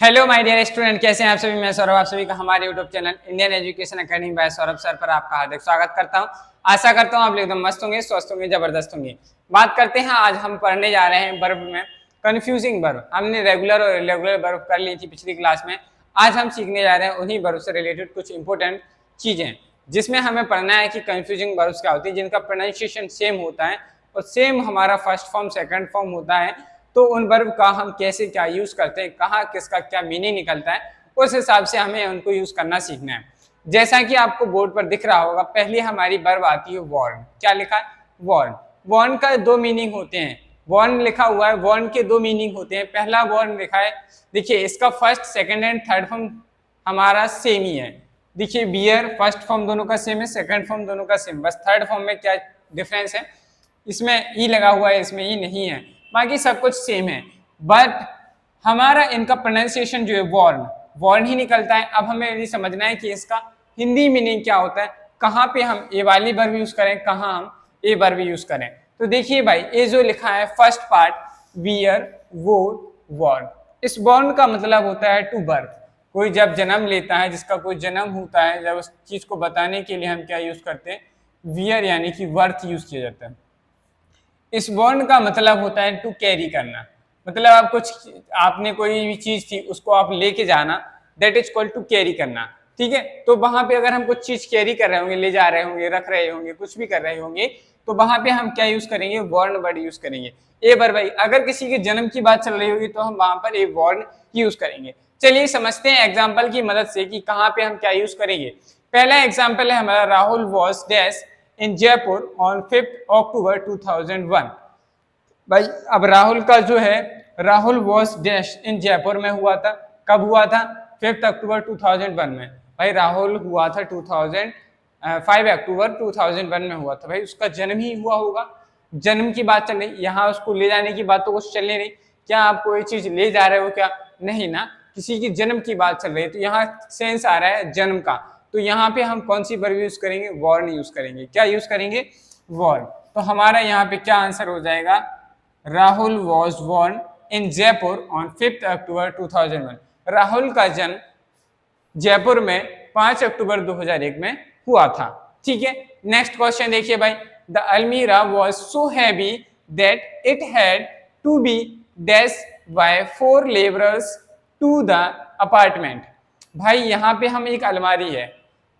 Hello my dear student, कैसे हैं आप सभी। मैं सौरभ, आप सभी का हमारे YouTube channel Indian education academy by Saurabh sir पर आपका हार्दिक स्वागत करता हूं। आशा करता हूं आप लोग एकदम मस्त होंगे, स्वस्थ होंगे, जबरदस्त होंगे। बात करते हैं, आज हम पढ़ने जा रहे हैं वर्ब में कंफ्यूजिंग वर्ब। हमने रेगुलर और इरेगुलर वर्ब कर ली थी पिछली क्लास में। आज हम सीखने जा रहे हैं उन्हीं वर्ब से रिलेटेड कुछ इंपॉर्टेंट चीजें, जिसमें हमें पढ़ना है कि कंफ्यूजिंग वर्ब्स क्या होती है, जिनका प्रोनाउंसिएशन सेम होता है और सेम हमारा फर्स्ट फॉर्म सेकंड फॉर्म होता है। तो उन वर्ब का हम कैसे क्या यूज करते हैं, कहाँ किसका क्या मीनिंग निकलता है, उस हिसाब से हमें उनको यूज करना सीखना है। जैसा कि आपको बोर्ड पर दिख रहा होगा, पहली हमारी वर्ब आती है वॉर्न। क्या लिखा है? वॉर्न। वॉर्न का दो मीनिंग होते हैं। वॉर्न लिखा हुआ है, वॉर्न के दो मीनिंग होते हैं। पहला वॉर्न लिखा है, देखिए इसका first second and third form हमारा सेम ही है। देखिए बियर फर्स्ट फॉर्म दोनों का सेम है, सेकंड फॉर्म दोनों का सेम, बस थर्ड फॉर्म में क्या डिफरेंस है, इसमें ई लगा हुआ है, इसमें ई नहीं है, बाकी सब कुछ सेम है। बट हमारा इनका प्रोनाउंसिएशन जो है वॉर्न वॉर्न ही निकलता है। अब हमें ये समझना है कि इसका हिंदी मीनिंग क्या होता है, कहाँ पे हम ए वाली वर्ब यूज करें, कहाँ हम ए वर्ब यूज करें। तो देखिए भाई, ये जो लिखा है फर्स्ट पार्ट वियर वोर वॉर्न, इस वॉर्न का मतलब होता है टू बर्थ। कोई जब जन्म लेता है, जिसका कोई जन्म होता है, जब उस चीज को बताने के लिए हम क्या यूज करते हैं, वियर यानी कि वर्थ यूज किया जाता है। इस वॉर्न का मतलब होता है टू कैरी करना, मतलब आप कुछ, आपने कोई भी चीज थी उसको आप लेके जाना, that is called to carry करना। ठीक है, तो वहां पे अगर हम कुछ चीज कैरी कर रहे होंगे, ले जा रहे होंगे, रख रहे होंगे, कुछ भी कर रहे होंगे, तो वहां पे हम क्या यूज करेंगे, वॉर्न वर्ड यूज करेंगे। ए बार भाई, अगर किसी के जन्म की बात चल रही होगी तो हम वहां पर ए वॉर्न यूज करेंगे। चलिए समझते हैं एग्जाम्पल की मदद से कि कहाँ पे हम क्या यूज करेंगे। पहला एग्जाम्पल है हमारा, Rahul was dash in Jaipur on 5 अक्टूबर 2001। भाई अब राहुल का जो है, Rahul was dash in Jaipur में हुआ था। कब हुआ था? 5 अक्टूबर 2001 में। भाई राहुल हुआ था 5 अक्टूबर 2001 में हुआ था। भाई उसका जन्म ही हुआ होगा, जन्म की बात चल रही, यहाँ उसको ले जाने की बात तो कुछ चल नहीं रही। क्या आप कोई चीज ले जा रहे हो क्या? नहीं ना, किसी की जन्म की बात चल रही है, तो यहाँ सेंस आ रहा है जन्म का। तो यहाँ पे हम कौन सी वर्ब यूज करेंगे? वॉर्न यूज करेंगे। क्या यूज करेंगे? वॉर्न। तो हमारा यहाँ पे क्या आंसर हो जाएगा? Rahul was born in Jaipur on 5 अक्टूबर 2001। राहुल का जन्म जयपुर में 5 अक्टूबर 2001 में हुआ था। ठीक है, नेक्स्ट क्वेश्चन देखिए भाई, the almirah was so heavy that it had to be dash by 4 labourers to the apartment. भाई यहाँ पे हम एक अलमारी है,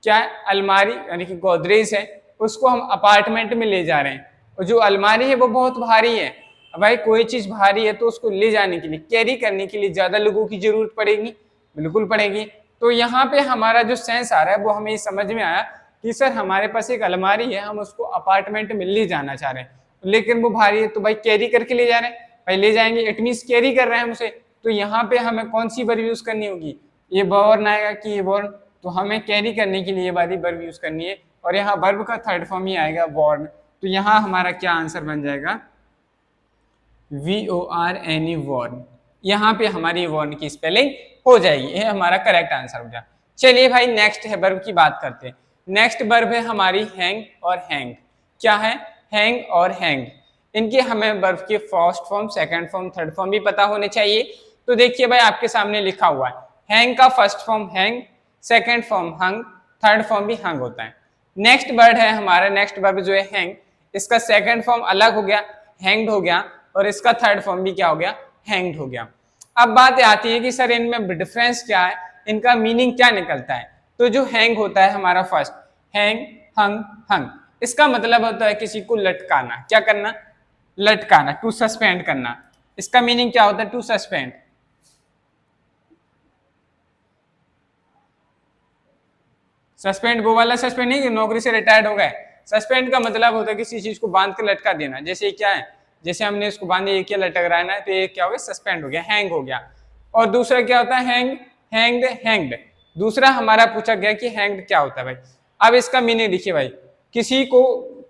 क्या अलमारी यानी कि गोदरेज है, उसको हम अपार्टमेंट में ले जा रहे हैं, और जो अलमारी है वो बहुत भारी है। भाई कोई चीज भारी है तो उसको ले जाने के लिए, कैरी करने के लिए ज्यादा लोगों की जरूरत पड़ेगी, बिल्कुल पड़ेगी। तो यहाँ पे हमारा जो सेंस आ रहा है वो हमें समझ में आया कि सर हमारे पास एक अलमारी है, हम उसको अपार्टमेंट में ले जाना चाह रहे हैं, लेकिन वो भारी है, तो भाई कैरी करके ले जा रहे हैं। भाई ले जाएंगे इट मीन्स कैरी कर रहे हैं हम उसे। तो यहाँ पे हमें कौन सी वर्ब यूज करनी होगी? ये वॉर्न आएगा कि ये वॉर्न, तो हमें कैरी करने के लिए ये वाली वर्ब यूज करनी है, और यहाँ वर्ब का थर्ड फॉर्म ही आएगा वॉर्न। तो यहाँ हमारा क्या आंसर बन जाएगा? VORN worn. यहाँ पे हमारी वॉर्न की स्पेलिंग हो जाएगी, ये हमारा करेक्ट आंसर हो जाए। चलिए भाई नेक्स्ट है वर्ब की बात करते हैं। नेक्स्ट वर्ब है हमारी हैंग और हैंग। क्या है? हैंग और हैंग। इनके हमें वर्ब के first form, second form, third form भी पता होने चाहिए। तो देखिए भाई आपके सामने लिखा हुआ है, हैंग का first form hang, second form hung, third form भी हंग होता है। नेक्स्ट वर्ड है हमारा, नेक्स्ट वर्ब जो है हैंग, इसका सेकंड फॉर्म अलग हो गया, हैंग्ड हो गया, और इसका थर्ड फॉर्म भी क्या हो गया? हैंग्ड हो गया। अब बात आती है कि सर इनमें डिफरेंस क्या है, इनका मीनिंग क्या निकलता है। तो जो हैंग होता है हमारा फर्स्ट, हैंग, हंग, हंग, इसका मतलब होता है किसी को लटकाना। क्या करना? लटकाना, टू सस्पेंड करना। इसका मीनिंग क्या होता है? To suspend. सस्पेंड वो वाला सस्पेंड नहीं कि नौकरी से रिटायर्ड हो गए। सस्पेंड का मतलब होता है किसी चीज को बांध के लटका देना। जैसे क्या है, जैसे हमने इसको बांधे, ये क्या लटक रहा है ना, तो ये क्या हो गया? सस्पेंड हो गया, हैंग हो गया। और दूसरा क्या होता है? Hang, hanged, hanged. दूसरा हमारा पूछा गया कि हैंग्ड क्या होता है भाई। अब इसका मीनिंग देखिए भाई, किसी को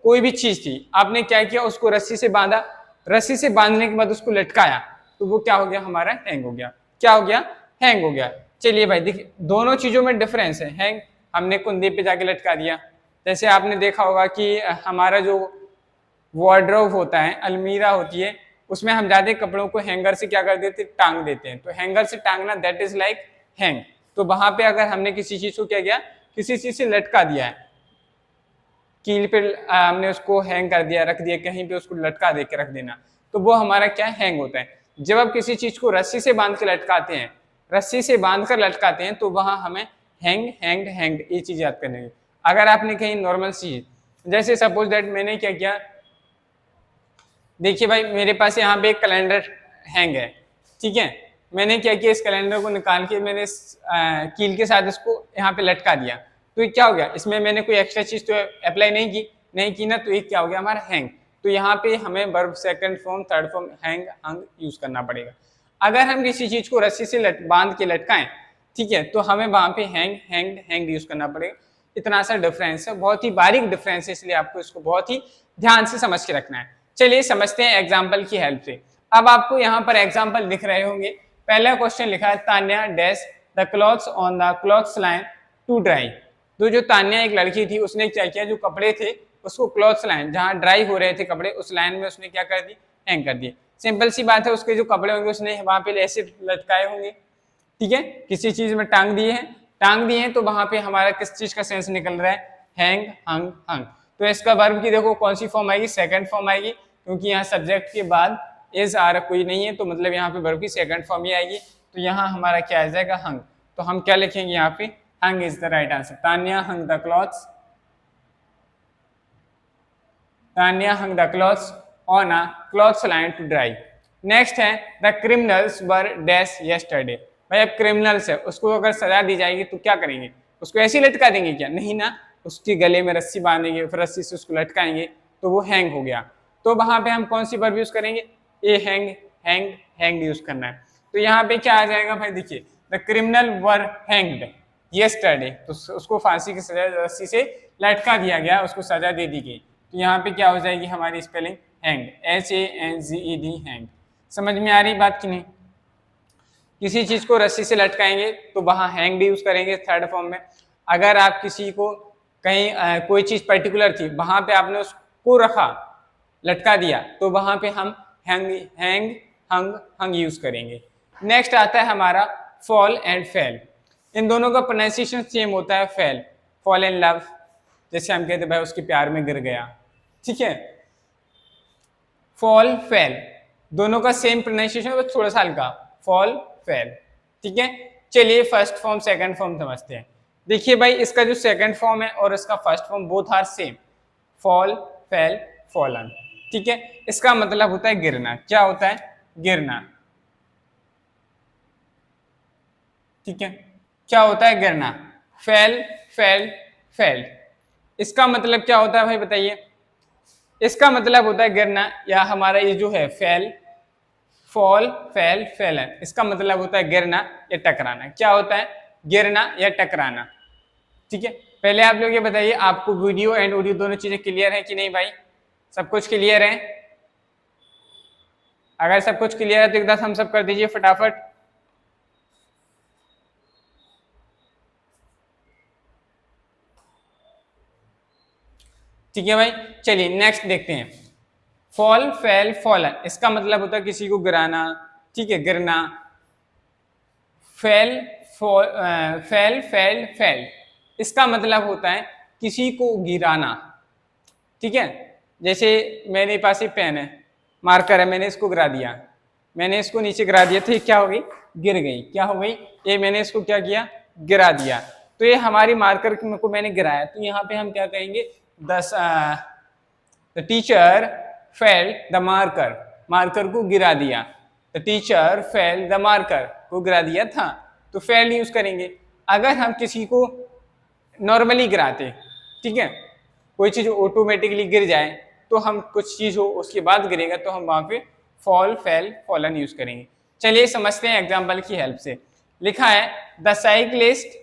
कोई भी चीज थी, आपने क्या किया, उसको रस्सी से बांधा, रस्सी से बांधने के बाद उसको लटकाया, तो वो क्या हो गया? हमारा हैंग हो गया। क्या हो गया? हैंग हो गया। चलिए भाई देखिए, दोनों चीजों में डिफरेंस है। हैंग हमने कुंदे पे जाके लटका दिया, जैसे आपने देखा होगा कि हमारा जो वार्डरोब होता है, अलमीरा होती है, उसमें हम जाते कपड़ों को हैंगर से क्या कर देते, टांग देते हैं। तो हैंगर से टांगना, दैट इज लाइक हैंग। तो वहां पे अगर हमने किसी चीज को क्या किया, किसी चीज से लटका दिया है, कील पे हमने उसको हैंग कर दिया, रख दिया कहीं पे, उसको लटका दे के रख देना, तो वो हमारा क्या हैंग होता है। जब आप किसी चीज को रस्सी से बांध के लटकाते हैं, रस्सी से बांध कर लटकाते हैं, तो वहां हमें हैंग, हैंग्ड, हैंग्ड ये चीज याद करनी है। अगर आपने कहीं नॉर्मल चीज, जैसे सपोज दैट मैंने क्या किया, देखिए भाई मेरे पास यहाँ पे एक कैलेंडर हैंग है, ठीक है, मैंने क्या किया, इस कैलेंडर को निकाल के मैंने कील के साथ इसको यहाँ पे लटका दिया, तो ये क्या हो गया, इसमें मैंने कोई एक्स्ट्रा चीज तो अप्लाई नहीं की ना, तो ये क्या हो गया हमारा हैंग। तो यहाँ पे हमें verb second form, third form hang, hung use करना पड़ेगा। अगर हम किसी चीज को रस्सी से बांध के लटकाएं, ठीक है, तो हमें वहां पे हैंग, हैंग्ड, हैंग्ड यूज करना पड़ेगा। इतना सा डिफरेंस है, बहुत ही बारीक डिफरेंस है, इसलिए आपको इसको बहुत ही ध्यान से समझ के रखना है। चलिए समझते हैं एग्जाम्पल की हेल्प से। अब आपको यहाँ पर एग्जाम्पल दिख रहे होंगे। पहला क्वेश्चन लिखा है, Tanya dash the clothes on the clothes line to dry. तो जो तान्या एक लड़की थी, उसने क्या किया, जो कपड़े थे उसको क्लॉथ्स लाइन, जहाँ ड्राई हो रहे थे कपड़े, उस लाइन में उसने क्या कर दी, हैंग कर दिए। सिंपल सी बात है, उसके जो कपड़े होंगे उसने वहां पे ऐसे लटकाए होंगे, ठीक है, किसी चीज में टांग दिए हैं, तो वहां पे हमारा किस चीज का सेंस निकल रहा है, हैंग, हंग, हंग। तो इसका वर्ब की देखो कौन सी फॉर्म आएगी, सेकंड फॉर्म आएगी, क्योंकि यहाँ सब्जेक्ट के बाद इज आर कोई नहीं है, तो मतलब यहाँ पे वर्ब की सेकंड फॉर्म ही आएगी। तो यहाँ हमारा क्या आ जाएगा, हंग। तो हम क्या लिखेंगे यहाँ पे, hung is the right answer. Tanya hung the clothes, Tanya hung the clothes on a clothes line to dry. Next है, the criminals were dash yesterday. भाई अब क्रिमिनल्स है, उसको अगर सजा दी जाएगी तो क्या करेंगे, उसको ऐसे ही लटका देंगे क्या, नहीं ना, उसके गले में रस्सी बांधेंगे, फिर रस्सी से उसको लटकाएंगे, तो वो हैंग हो गया। तो वहां पे हम कौन सी वर्ब यूज करेंगे, ए हैंग, हैंग, हैंग यूज करना है। तो यहाँ पे क्या आ जाएगा भाई, देखिए the criminal were hanged yesterday, तो उसको फांसी की सजा, रस्सी से लटका दिया गया, उसको सजा दे दी गई। तो यहाँ पे क्या हो जाएगी हमारी स्पेलिंग, हैंग्ड, HANGED, हैंग्ड। समझ में आ रही बात कि नहीं। किसी चीज को रस्सी से लटकाएंगे तो वहां हैंग्ड यूज करेंगे थर्ड फॉर्म में। अगर आप किसी को कहीं कोई चीज पर्टिकुलर थी, वहां पे आपने उसको रखा, लटका दिया, तो वहां पे हम हैंग, हैंग, हंग, हंग यूज करेंगे। नेक्स्ट आता है हमारा फॉल एंड फेल। इन दोनों का प्रोनाउंसिएशन सेम होता है, फेल, फॉल इन लव, जैसे हम कहते भाई उसके प्यार में गिर गया, ठीक है, फॉल, फेल, दोनों का सेम प्रोनाउंसिएशन, बस थोड़ा सा हल्का, फॉल, फेल, ठीक है। चलिए फर्स्ट फॉर्म सेकंड फॉर्म समझते हैं। देखिए भाई इसका जो सेकंड फॉर्म है और इसका first form both are same, fall, fell, fallen, ठीक है। इसका मतलब होता है गिरना। क्या होता है, गिरना, ठीक है, क्या होता है, गिरना। फेल, फेल, फेल, इसका मतलब क्या होता है भाई बताइए। इसका मतलब होता है गिरना, या हमारा ये जो है फेल, फॉल, फेल, फेलन, इसका मतलब होता है गिरना या टकराना। क्या होता है, गिरना या टकराना, ठीक है। पहले आप लोग ये बताइए, आपको वीडियो एंड ऑडियो दोनों चीजें क्लियर है कि नहीं भाई, सब कुछ क्लियर है। अगर सब कुछ क्लियर है तो एक बार हम सब कर दीजिए फटाफट। ठीक है भाई, चलिए नेक्स्ट देखते हैं। फॉल, फेल, फॉलन, इसका मतलब होता है किसी को गिराना, ठीक है, गिरना। फेल, फेल, फेल, फेल, इसका मतलब होता है किसी को गिराना, ठीक है। जैसे मेरे पास एक पेन है, मार्कर है, मैंने इसको गिरा दिया, मैंने इसको नीचे गिरा दिया, तो ये क्या हो गई, गिर गई। क्या हो गई, ये मैंने इसको क्या किया, गिरा दिया, तो ये हमारी मार्कर को मैंने गिराया। तो यहाँ पे हम क्या कहेंगे, the teacher fail the marker, marker को गिरा दिया। The teacher fail the marker, को गिरा दिया था, तो फेल यूज करेंगे। अगर हम किसी को नॉर्मली गिराते, ठीक है, कोई चीज ऑटोमेटिकली गिर जाए, तो हम कुछ चीज हो उसके बाद गिरेगा, तो हम वहां पे फॉल, फेल, फॉलन यूज करेंगे। चलिए समझते हैं एग्जाम्पल की हेल्प से। लिखा है, the cyclist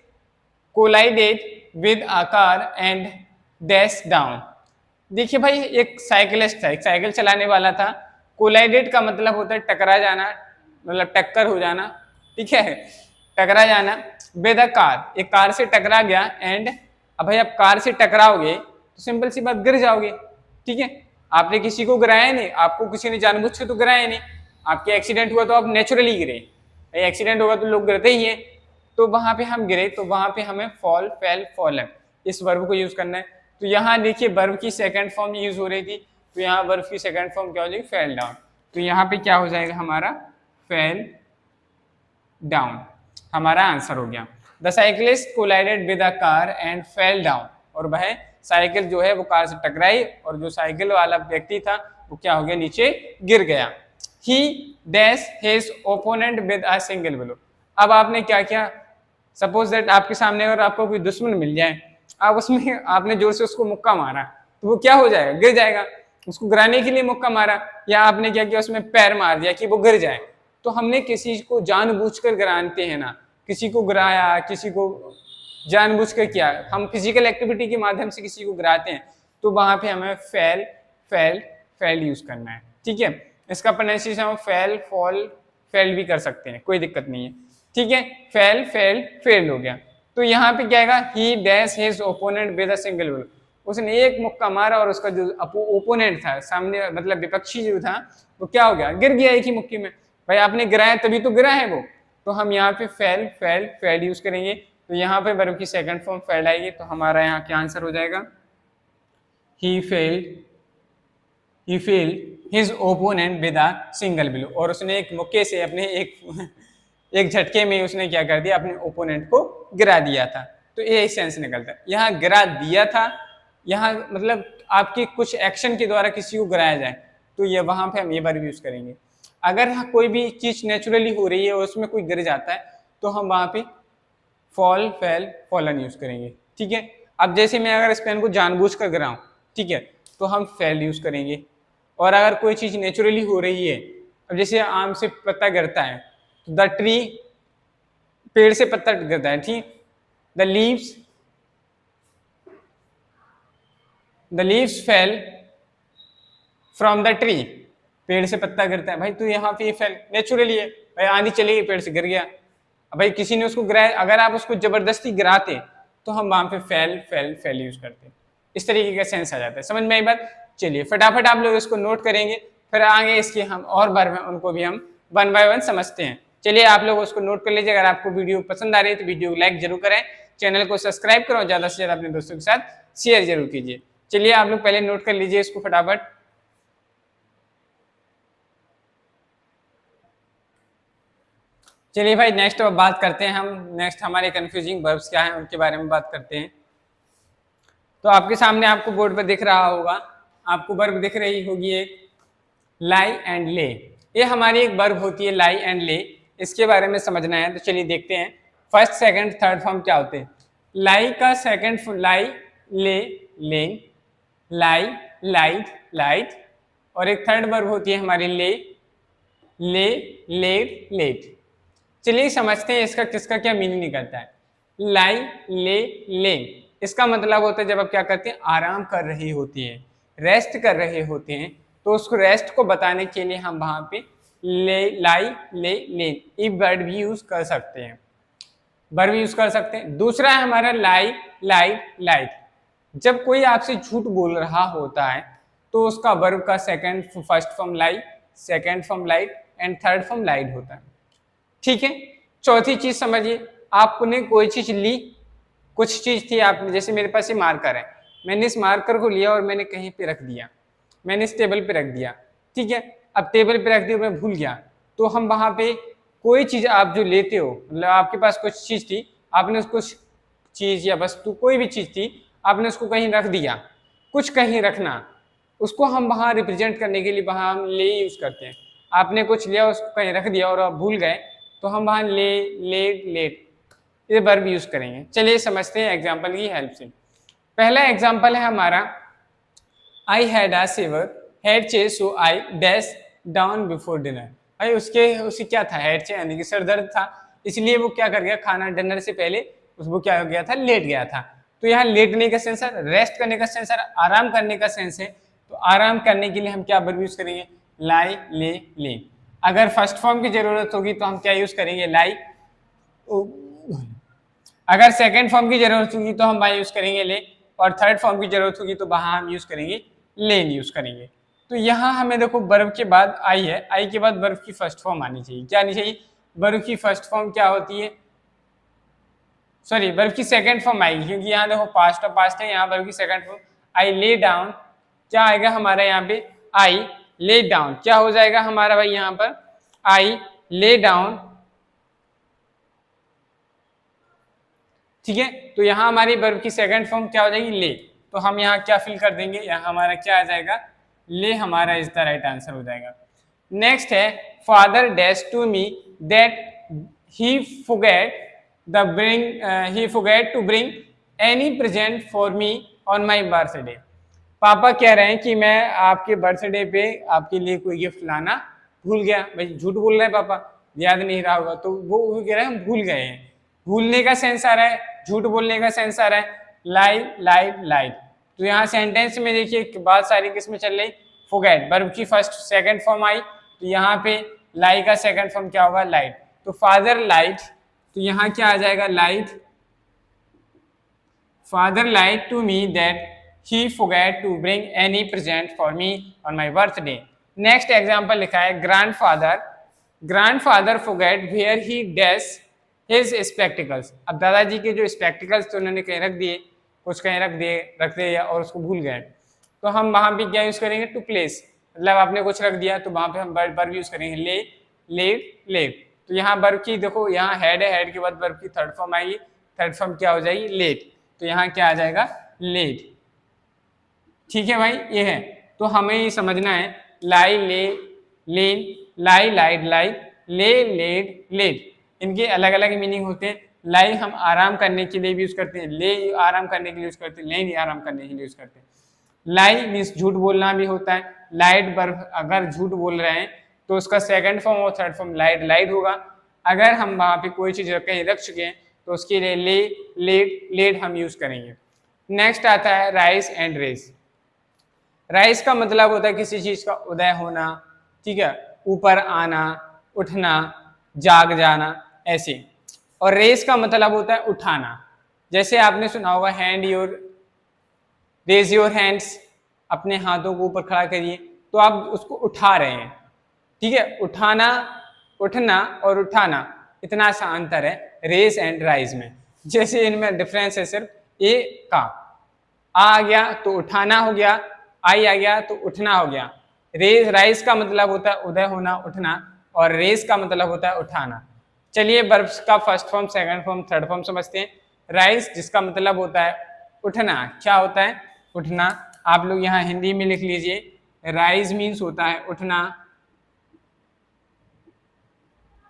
collided with a car and dash down. देखिए भाई एक साइकिलिस्ट था, एक साइकिल चलाने वाला था। कोलाइडेड का मतलब होता है टकरा जाना, मतलब टक्कर हो जाना, ठीक है, टकरा जाना। विद अ कार, एक कार से टकरा गया, एंड अब भाई आप कार से टकराओगे तो सिंपल सी बात गिर जाओगे, ठीक है। आपने किसी को गिराया नहीं, आपको किसी ने जानबूझ के तो गिराया नहीं, आपके एक्सीडेंट हुआ तो आप नेचुरली गिरे, एक्सीडेंट होगा तो लोग गिरते ही है, तो वहां पे हम गिरे, तो वहां पे हमें फॉल, फेल, फॉलन इस वर्ब को यूज करना है। तो यहाँ देखिए वर्ब की सेकंड फॉर्म यूज हो रही थी, तो यहाँ वर्ब की सेकंड फॉर्म क्या हो जाएगी, फेल डाउन। तो यहाँ पे क्या हो जाएगा हमारा, फेल डाउन, हमारा आंसर हो गया। The cyclist collided with a car and fell down, और वह साइकिल जो है वो कार से टकराई और जो साइकिल वाला व्यक्ति था वो क्या हो गया, नीचे गिर गया। ही dash his opponent with a single blow. अब आपने क्या किया, सपोज दैट आपके सामने अगर आपको कोई दुश्मन मिल जाए, आप उसमें आपने जोर से उसको मुक्का मारा, तो वो क्या हो जाएगा, गिर जाएगा। उसको गिराने के लिए मुक्का मारा, या आपने क्या किया, उसमें पैर मार दिया कि वो गिर जाए। तो हमने किसी को जानबूझकर गिराते हैं ना, किसी को गिराया, किसी को जानबूझकर किया, हम फिजिकल एक्टिविटी के माध्यम से किसी को गिराते हैं, तो वहां पे हमें फेल, फेल, फेल यूज करना है। ठीक है, इसका प्रोनाउंसिएशन हम फेल, फॉल, फेल भी कर सकते हैं, कोई दिक्कत नहीं है। ठीक है, फेल, फेल, फेल हो गया। तो यहाँ पे क्या आएगा, ही dash his opponent with a single blow. उसने एक मुक्का मारा और उसका जो ओपोनेंट था, सामने मतलब विपक्षी जो था, वो क्या हो गया, गिर गया एक ही मुक्की में। भाई आपने गिराया तभी तो गिरा है वो, तो हम यहाँ पे फेल, फेल, फेल यूज करेंगे। तो यहाँ पे वर्ब की सेकंड फॉर्म फेल आएगी, तो हमारा यहाँ क्या आंसर हो जाएगा, he failed his opponent with a single blow. और उसने एक मुक्के से अपने एक झटके में उसने क्या कर दिया, अपने ओपोनेंट को गिरा दिया था। तो ये सेंस निकलता है, यहाँ गिरा दिया था, यहाँ मतलब आपके कुछ एक्शन के द्वारा किसी को गिराया जाए, तो ये वहां पे हम ये वर्ब यूज करेंगे। अगर कोई भी चीज नेचुरली हो रही है और उसमें कोई गिर जाता है, तो हम वहां पे फॉल, फेल, फॉलन यूज करेंगे। ठीक है, अब जैसे मैं अगर इस पेन को जानबूझ कर गिराऊं, ठीक है, तो हम फेल यूज करेंगे। और अगर कोई चीज नेचुरली हो रही है, अब जैसे आम से पत्ता गिरता है, तो द ट्री, पेड़ से पत्ता गिरता है, ठीक, the leaves fell from the tree, पेड़ से पत्ता गिरता है भाई, तो यहाँ पे फेल नेचुरली है, भाई आंधी चली गई पेड़ से गिर गया। भाई किसी ने उसको गिराया, अगर आप उसको जबरदस्ती गिराते तो हम वहां पे फेल, फेल, फेल यूज करते। इस तरीके का सेंस आ जाता है, समझ में आई बात। चलिए फटाफट आप लोग इसको नोट करेंगे, फिर आगे इसके हम और वर्ब हैं उनको भी हम वन बाय वन समझते हैं। चलिए आप लोग उसको नोट कर लीजिए। अगर आपको वीडियो पसंद आ रही है तो वीडियो को लाइक जरूर करें, चैनल को सब्सक्राइब करो, ज्यादा से ज्यादा अपने दोस्तों के साथ शेयर जरूर कीजिए। चलिए आप लोग पहले नोट कर लीजिए इसको फटाफट। चलिए भाई नेक्स्ट बात करते हैं हम, नेक्स्ट हमारे कंफ्यूजिंग वर्ब्स क्या हैं उनके बारे में बात करते हैं। तो आपके सामने आपको बोर्ड पर दिख रहा होगा, आपको वर्ब दिख रही होगी एक, लाई एंड ले। ये हमारी एक वर्ब होती है लाई एंड ले, इसके बारे में समझना है। तो चलिए देखते हैं फर्स्ट, सेकंड, थर्ड फॉर्म क्या होते हैं। लाई का सेकंड लाई, ले, लेंग, लाई, लाइट, लाइट, और एक थर्ड वर्ब होती है हमारी ले, लेट, लेट। चलिए समझते हैं इसका किसका क्या मीनिंग निकलता है। लाई, ले, इसका मतलब होता है जब आप क्या करते हैं, आराम कर रही होती है, रेस्ट कर रहे होते हैं, तो उसको रेस्ट को बताने के लिए हम वहां पे ले, लाई, ले ये वर्ड भी यूज कर सकते हैं, वर्ब यूज कर सकते हैं। दूसरा है हमारा लाई, लाइट, लाइट। जब कोई आपसे झूठ बोल रहा होता है तो उसका वर्ब का second, first form lie, second form light and third form light होता है। ठीक है, चौथी चीज समझिए, आपने कोई चीज ली, कुछ चीज थी, आपने जैसे मेरे पास ये मार्कर है, मैंने इस मार्कर को लिया और मैंने कहीं पे रख दिया, मैंने इस टेबल पे रख दिया। ठीक है, अब टेबल पे रख दिया, मैं भूल गया, तो हम वहां पे कोई चीज आप जो लेते हो, मतलब आपके पास कुछ चीज थी, आपने उसको चीज या वस्तु कोई भी चीज थी, आपने उसको कहीं रख दिया, कुछ कहीं रखना, उसको हम वहां रिप्रेजेंट करने के लिए वहां हम ले यूज करते हैं। आपने कुछ लिया, उसको कहीं रख दिया और आप भूल गए, तो हम वहां ले, लेट ये वर्ब यूज करेंगे। चलिए समझते हैं एग्जांपल की हेल्प से। पहला एग्जांपल है हमारा, I had a severe headache so I dash down before dinner. भाई उसके क्या था, हेड चे यानी कि सर दर्द था, इसलिए वो क्या कर गया, खाना डिनर से पहले उसको क्या हो गया था, लेट गया था। तो यहाँ लेटने का सेंस है, रेस्ट करने का सेंस है, आराम करने का सेंस है। तो आराम करने के लिए हम क्या वर्ब यूज करेंगे, लाई, ले। अगर फर्स्ट फॉर्म की जरूरत होगी तो हम क्या यूज करेंगे, लाई। अगर सेकंड फॉर्म की जरूरत होगी तो हम वाई यूज करेंगे ले, और थर्ड फॉर्म की जरूरत होगी तो वहां हम यूज करेंगे लेन यूज करेंगे। तो यहाँ हमें देखो वर्ब के बाद आई है, आई के बाद वर्ब की फर्स्ट फॉर्म आनी चाहिए। क्या आनी चाहिए? वर्ब की फर्स्ट फॉर्म क्या होती है? सॉरी, वर्ब की सेकंड फॉर्म आएगी, क्योंकि यहाँ देखो पास्ट और पास्ट है, यहाँ वर्ब की second form I lay down. क्या आएगा हमारा यहाँ पे? आई ले डाउन। क्या हो जाएगा हमारा भाई यहाँ पर? आई ले डाउन। ठीक है, तो यहाँ हमारी वर्ब की सेकंड फॉर्म क्या हो जाएगी? ले। तो हम यहाँ क्या फिल कर देंगे? यहाँ हमारा क्या आ जाएगा? ले हमारा इज द राइट आंसर हो जाएगा। नेक्स्ट है father dash to me that he forget to bring any present for me on my birthday। पापा कह रहे हैं कि मैं आपके बर्थडे पे आपके लिए कोई गिफ्ट लाना भूल गया। भाई झूठ बोल रहे हैं पापा, याद नहीं रहा होगा, तो वो कह रहे हैं हम भूल गए हैं। भूलने का सेंस आ रहा है, झूठ बोलने का सेंस आ रहा है, लाई लाइड लाइड। तो यहाँ सेंटेंस में देखिए बात सारी किसमें चल रही? फॉरगेट। वर्ब की फर्स्ट सेकंड फॉर्म आई, तो यहाँ पे लाई का सेकंड फॉर्म क्या होगा? लाइट। तो फादर लाइट, तो यहाँ क्या आ जाएगा? Light. Father light to me that he forget to bring any present for me on my birthday. Next example लिखा है grandfather forget where he dash his spectacles. अब दादाजी के जो स्पेक्टिकल्स तो उन्होंने कहीं रख दिए, कुछ कहीं रख दिए और उसको भूल गए। तो हम वहां पे क्या यूज करेंगे? To place. मतलब आपने कुछ रख दिया तो वहां पे हम वर्ब यूज करेंगे ले लेड लेड। तो यहाँ वर्ब की देखो, यहाँ हेड है, हेड के बाद वर्ब की थर्ड फॉर्म आएगी, थर्ड फॉर्म क्या हो जाएगी? लेड। तो यहाँ क्या आ जाएगा? लेड। ठीक है भाई, ये है। तो हमें ये समझना है लाई ले लेन, लाई लाइड लाइड, ले लेड लेड, इनके अलग अलग मीनिंग होते हैं। लाई हम आराम करने के लिए भी यूज करते हैं, ले आराम करने के लिए यूज करते हैं, लेन आराम करने के लिए यूज करते हैं। लाई मीन्स झूठ बोलना भी होता है। लाइड वर्ब अगर झूठ बोल रहे हैं तो उसका सेकंड फॉर्म और थर्ड फॉर्म लाइड लाइड होगा। अगर हम वहां पे कोई चीज कहीं रख चुके हैं तो उसके लिए ले लेड लेड हम यूज करेंगे। नेक्स्ट आता है राइज एंड रेज। राइज का मतलब होता है किसी चीज का उदय होना, ठीक है, ऊपर आना, उठना, जाग जाना, ऐसे। और रेज का मतलब होता है उठाना। जैसे आपने सुना होगा रेज योर हैंड्स, अपने हाथों को ऊपर खड़ा करिए, तो आप उसको उठा रहे हैं। ठीक है, उठाना, उठना और उठाना, इतना सा अंतर है रेज एंड राइज में। जैसे इनमें डिफरेंस है सिर्फ ए का, आ गया तो उठाना हो गया, आई आ गया तो उठना हो गया। रेज राइज का मतलब होता है उदय होना, उठना, और रेज का मतलब होता है उठाना। चलिए वर्ब्स का first form, second form, third form समझते हैं। राइज जिसका मतलब होता है उठना, क्या होता है? उठना। आप लोग यहाँ हिंदी में लिख लीजिए, राइज मीन्स होता है उठना,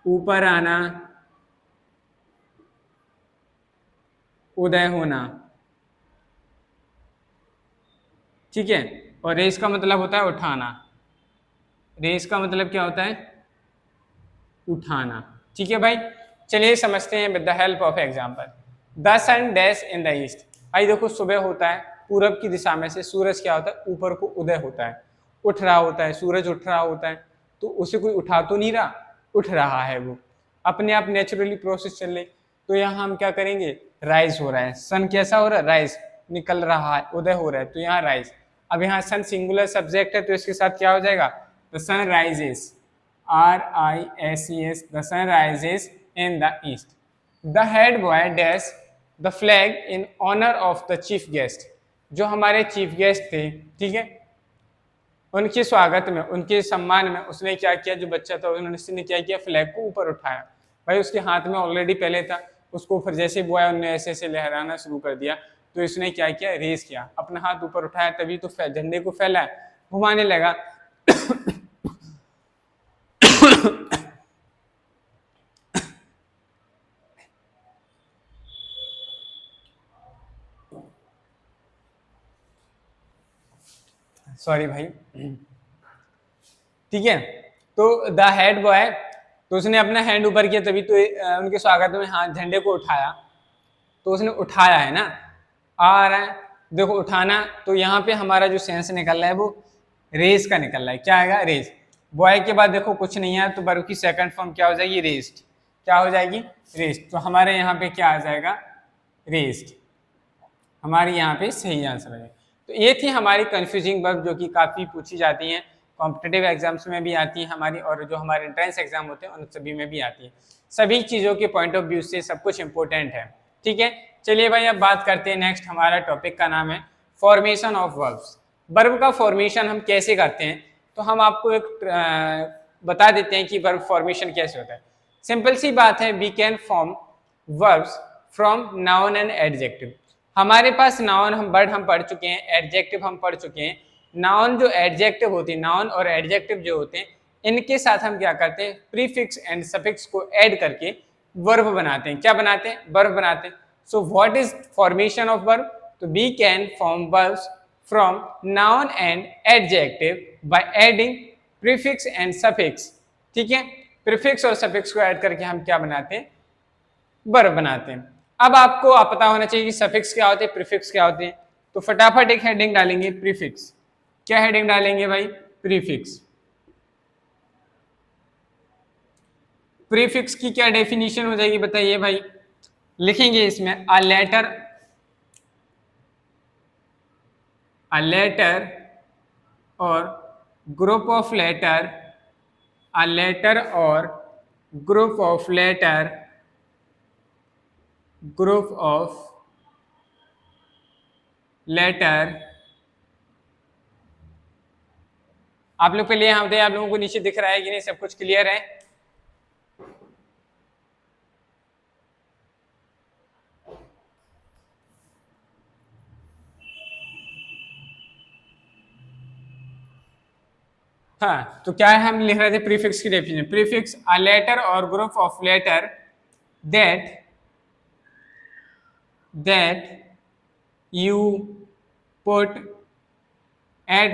ऊपर आना, उदय होना। ठीक है, और रेस का मतलब होता है उठाना। रेस का मतलब क्या होता है? उठाना। ठीक है भाई, चलिए समझते हैं with the help of example. The sun dash in the east. भाई देखो सुबह होता है, पूरब की दिशा में से सूरज क्या होता है? ऊपर को उदय होता है, उठ रहा होता है, सूरज उठ रहा होता है। तो उसे कोई उठा तो नहीं रहा, उठ रहा है, वो अपने आप नेचुरली प्रोसेस चल रही। तो यहाँ हम क्या करेंगे? राइज हो रहा है, सन कैसा हो रहा है? राइज, निकल रहा है, उदय हो रहा है, तो यहाँ राइज। अब यहाँ सन सिंगुलर सब्जेक्ट है तो इसके साथ क्या हो जाएगा? The sun rises, RISES, the sun rises in the east. The head boy dash the flag in honor of the chief guest। जो हमारे चीफ गेस्ट थे, ठीक है, उनके स्वागत में, उनके सम्मान में उसने क्या किया? जो बच्चा था उन्होंने क्या किया? फ्लैग को ऊपर उठाया। भाई उसके हाथ में ऑलरेडी पहले था, उसको फिर जैसे बोया उन्होंने ऐसे ऐसे लहराना शुरू कर दिया, तो इसने क्या किया? रेस किया, अपना हाथ ऊपर उठाया, तभी तो झंडे को फैलाया, घुमाने लगा। सॉरी भाई, ठीक है। तो द हेड बॉय, तो उसने अपना हैंड ऊपर किया, तभी तो उनके स्वागत में हाथ झंडे को उठाया, तो उसने उठाया है ना, आ रहा है। देखो उठाना, तो यहाँ पे हमारा जो सेंस निकल रहा है वो रेस का निकल रहा है। क्या आएगा? रेस। बॉय के बाद देखो कुछ नहीं है, तो वर्ब की सेकंड फॉर्म क्या हो जाएगी? रेस्ड। क्या हो जाएगी? रेस्ड। तो हमारे यहाँ पे क्या आ जाएगा? रेस्ड। हमारे यहाँ पे सही आंसर है। तो ये थी हमारी कंफ्यूजिंग वर्ब जो कि काफी पूछी जाती हैं। कॉम्पिटिटिव एग्जाम्स में भी आती है हमारी, और जो हमारे एंट्रेंस एग्जाम होते हैं उन सभी में भी आती है। सभी चीज़ों के पॉइंट ऑफ व्यू से सब कुछ इंपॉर्टेंट है। ठीक है, चलिए भाई अब बात करते हैं। नेक्स्ट हमारा टॉपिक का नाम है फॉर्मेशन ऑफ वर्ब्स। वर्ब का फॉर्मेशन हम कैसे करते हैं, तो हम आपको एक बता देते हैं कि वर्ब फॉर्मेशन कैसे होता है। सिंपल सी बात है, we can form verbs from noun and adjective. हमारे पास नाउन हम वर्ड हम पढ़ चुके हैं, एडजेक्टिव हम पढ़ चुके हैं। नाउन जो एडजेक्टिव होती है, नाउन और एडजेक्टिव जो होते हैं, इनके साथ हम क्या करते हैं, प्रीफिक्स एंड सफिक्स को ऐड करके वर्ब बनाते हैं। क्या बनाते हैं, वर्ब बनाते हैं। So what is formation of verb, तो we can form verbs from noun and adjective by adding prefix and suffix. ठीक है, प्रीफिक्स और सफिक्स को ऐड करके हम क्या बनाते हैं, वर्ब बनाते हैं। अब आपको पता होना चाहिए कि सफिक्स क्या होते हैं, प्रीफिक्स क्या होते हैं। तो फटाफट एक हेडिंग डालेंगे, प्रीफिक्स। क्या हेडिंग डालेंगे भाई, प्रीफिक्स। प्रीफिक्स की क्या डेफिनेशन हो जाएगी बताइए भाई, लिखेंगे इसमें अ लेटर और group of letter, a letter और group of letter, group of letter. आप लोग के लिए यहाँ पे आप लोगों को नीचे दिख रहा है कि नहीं, सब कुछ क्लियर है? हाँ, तो क्या है, हम लिख रहे थे प्रीफिक्स की डेफिनेशन। प्रीफिक्स अ लेटर और group of letter that you put at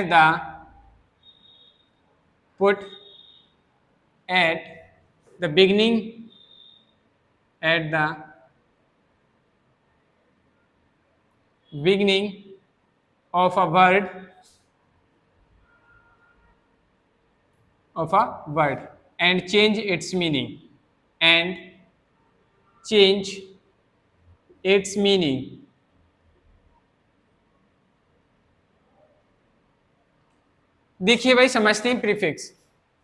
the beginning of a word and change its meaning देखिए भाई, समझते हैं प्रीफिक्स।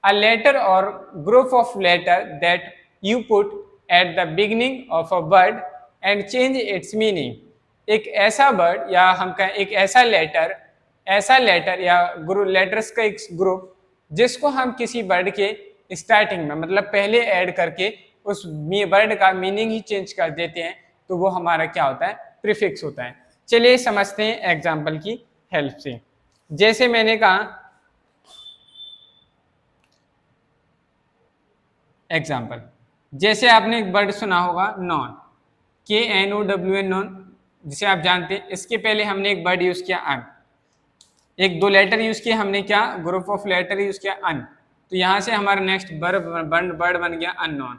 अ लेटर और group of letter that you put at the beginning of a word and change its meaning. एक ऐसा word या हम कहें एक ऐसा लेटर या लेटर्स का एक ग्रुप जिसको हम किसी वर्ड के स्टार्टिंग में, मतलब पहले ऐड करके उस वर्ड का मीनिंग ही चेंज कर देते हैं, तो वो हमारा क्या होता है, प्रीफिक्स होता है। चलिए समझते हैं एग्जाम्पल की हेल्प से। जैसे मैंने कहा, एग्जाम्पल, जैसे आपने एक वर्ड सुना होगा नॉन, KNOWN, नॉन, जिसे आप जानते हैं। इसके पहले हमने एक वर्ड यूज किया अन, एक दो लेटर यूज किया हमने, क्या, ग्रुप ऑफ लेटर यूज किया अन। तो यहां से हमारा नेक्स्ट वर्ड बन गया अननोन।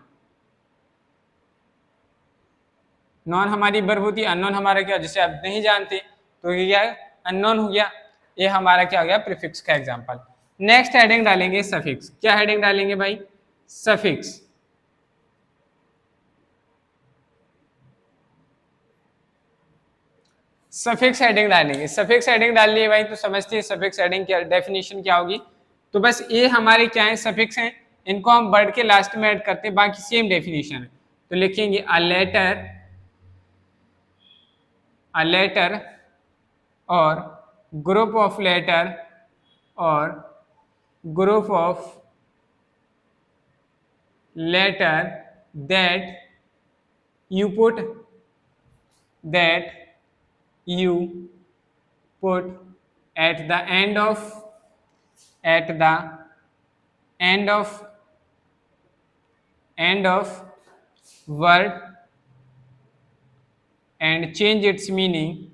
नॉन हमारी वर्ब होती है, अननोन हमारा क्या, जिसे आप नहीं जानते, तो ये क्या है, अननोन हो गया। ये हमारा क्या हो गया, प्रीफिक्स का एग्जाम्पल। नेक्स्ट हेडिंग डालेंगे सफिक्स। क्या हेडिंग डालेंगे भाई, सफिक्स। सफिक्स हेडिंग डालेंगे। सफिक्स हेडिंग डाल लिए भाई, तो समझते हैं सफिक्स हेडिंग क्या डेफिनेशन क्या होगी। तो बस ये हमारे क्या है, सफिक्स हैं, इनको हम वर्ड के लास्ट में ऐड करते हैं, बाकी सेम डेफिनेशन है। तो लिखेंगे अ लेटर और ग्रुप ऑफ लेटर और group of letter that you put at the end of word and change its meaning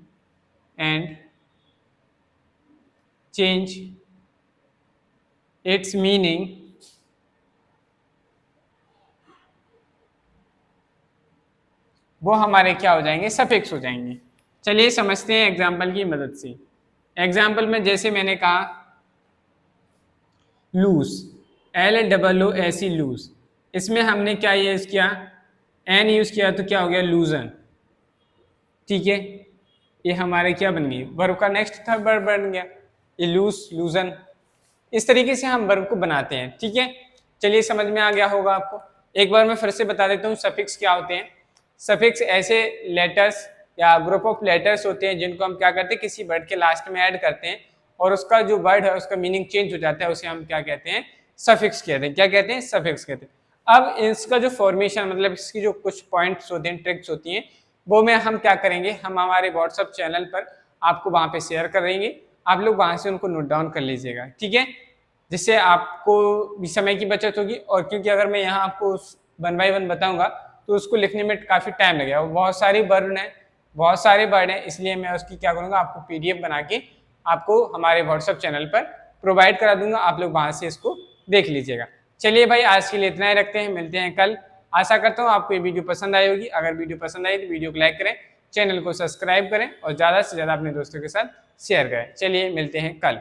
वो हमारे क्या हो जाएंगे, सफिक्स हो जाएंगे। चलिए समझते हैं एग्जाम्पल की मदद से। एग्जाम्पल में जैसे मैंने कहा लूज, LOOSE, लूज, इसमें हमने क्या यूज किया, एन यूज किया, तो क्या हो गया, लूजन। ठीक है, ये हमारे क्या बन गई, वर्ब का नेक्स्ट था वर्ब बन गया, ये लूज, लूजन। इस तरीके से हम वर्ब को बनाते हैं। ठीक है, चलिए समझ में आ गया होगा आपको। एक बार मैं फिर से बता देता हूँ सफिक्स क्या होते हैं। सफिक्स ऐसे लेटर्स या ग्रुप ऑफ लेटर्स होते हैं जिनको हम क्या करते हैं, किसी वर्ड के लास्ट में ऐड करते हैं और उसका जो वर्ड है उसका मीनिंग चेंज हो जाता है, उसे हम क्या कहते हैं, सफिक्स कहते हैं। क्या कहते हैं, सफिक्स कहते हैं। अब इसका जो फॉर्मेशन मतलब इसकी जो कुछ पॉइंट्स होते हैं, ट्रिक्स होती हैं, वो में हम क्या करेंगे, हम हमारे व्हाट्सएप चैनल पर आपको वहाँ पे शेयर कर देंगे, आप लोग वहाँ से उनको नोट डाउन कर लीजिएगा। ठीक है, जिससे आपको भी समय की बचत होगी, और क्योंकि अगर मैं यहाँ आपको 1 बाय 1 बताऊंगा तो उसको लिखने में काफ़ी टाइम लगेगा, बहुत सारे वर्ड हैं, बहुत सारे वर्ड हैं, इसलिए मैं उसकी क्या करूँगा, आपको PDF बना के आपको हमारे व्हाट्सएप चैनल पर प्रोवाइड करा दूंगा, आप लोग वहाँ से इसको देख लीजिएगा। चलिए भाई, आज के लिए इतना ही रखते हैं, मिलते हैं कल। आशा करता हूँ आपको ये वीडियो पसंद आई होगी। अगर वीडियो पसंद आई तो वीडियो को लाइक करें, चैनल को सब्सक्राइब करें और ज़्यादा से ज़्यादा अपने दोस्तों के साथ शेयर करें। चलिए मिलते हैं कल।